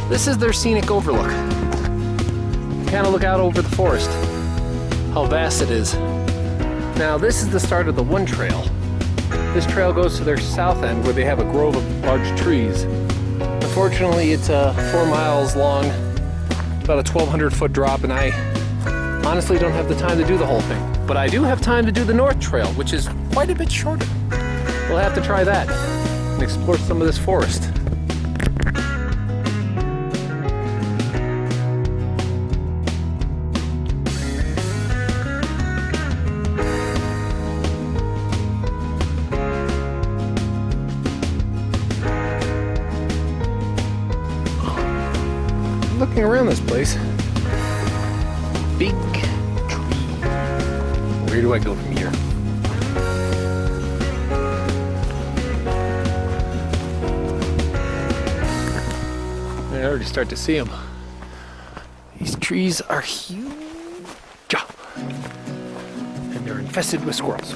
This is their Scenic Overlook. Kind of look out over the forest, how vast it is. Now this is the start of the one trail. This trail goes to their south end where they have a grove of large trees. Unfortunately, it's 4 miles long, about a 1,200 foot drop, and I honestly don't have the time to do the whole thing. But I do have time to do the north trail, which is quite a bit shorter. We'll have to try that and explore some of this forest. Looking around this place, big tree. Where do I go from here? I already start to see them. These trees are huge, and they're infested with squirrels.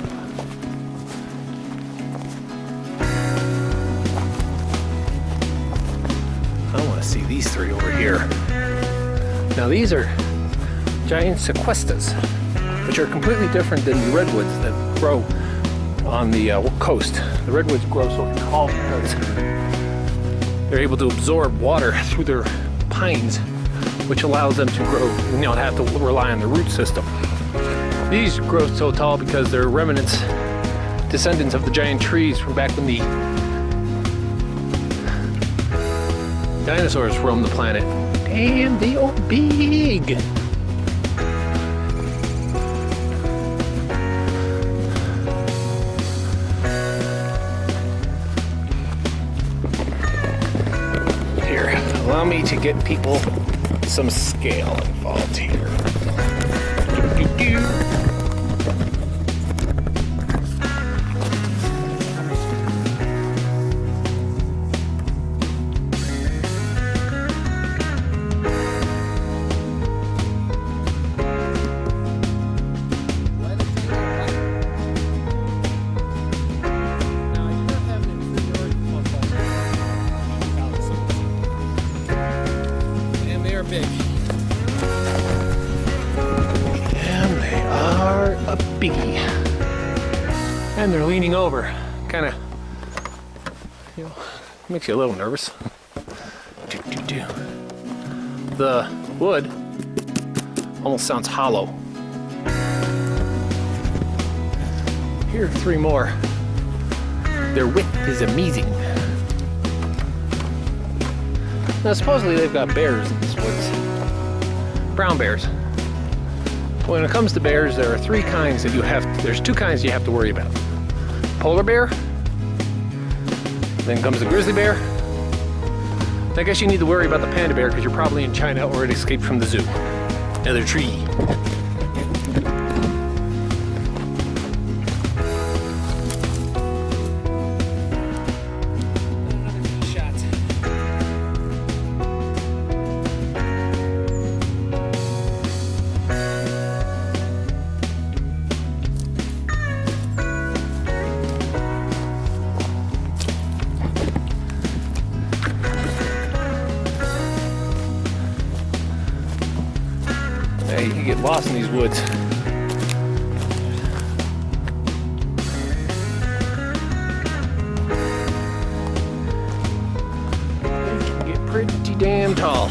I want to see these three over here. Now these are giant sequestas, which are completely different than the redwoods that grow on the coast. The redwoods grow so tall because they're able to absorb water through their pines, which allows them to grow, not have to rely on the root system. These grow so tall because they're remnants, descendants of the giant trees from back when the dinosaurs roamed the planet. Damn, they are big! Here, allow me to get people some scale involved here. Big. And they are a biggie. And they're leaning over. Kind of, you know, makes you a little nervous. The wood almost sounds hollow. Here are three more. Their width is amazing. Now supposedly they've got bears in this woods. Brown bears. When it comes to bears, there are three kinds that you have, there's two kinds you have to worry about. Polar bear, then comes the grizzly bear. I guess you need to worry about the panda bear because you're probably in China or it escaped from the zoo. Another tree. You can get lost in these woods. They can get pretty damn tall.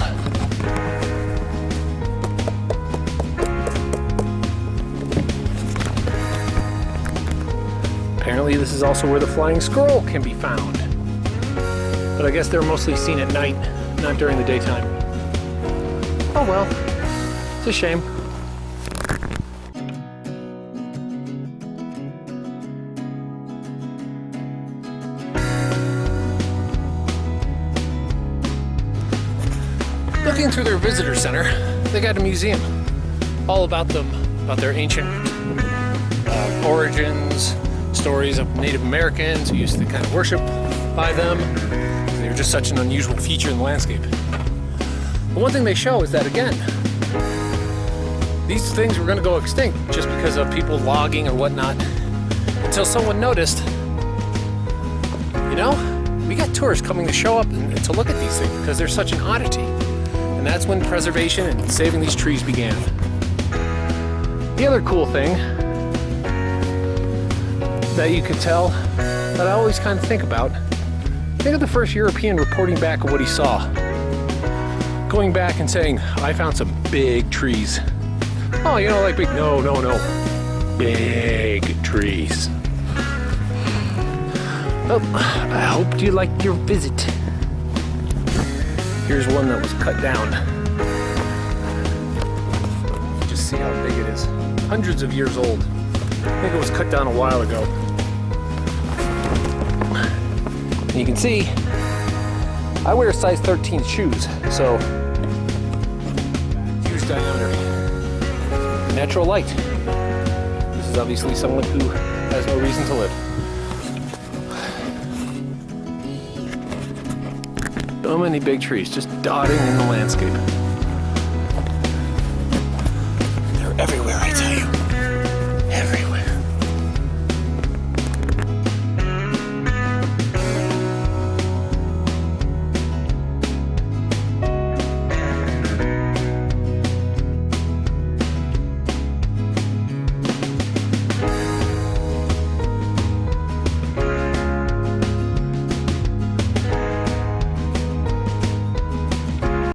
Apparently this is also where the flying squirrel can be found. But I guess they're mostly seen at night, not during the daytime. Oh well. It's a shame. Looking through their visitor center, they got a museum all about them, about their ancient origins, stories of Native Americans who used to kind of worship by them. They were just such an unusual feature in the landscape. But one thing they show is that, again, these things were going to go extinct just because of people logging or whatnot, until someone noticed, you know, we got tourists coming to show up and to look at these things because they're such an oddity. And that's when preservation and saving these trees began. The other cool thing that you could tell that I always kind of think about, think of the first European reporting back of what he saw. Going back and saying, I found some big trees. Oh, you know, like big, no. Big trees. Well, I hope you liked your visit. Here's one that was cut down. Just see how big it is. Hundreds of years old. I think it was cut down a while ago. And you can see, I wear size 13 shoes, so huge diameter. Natural light. This is obviously someone who has no reason to live. So many big trees just dotting in the landscape.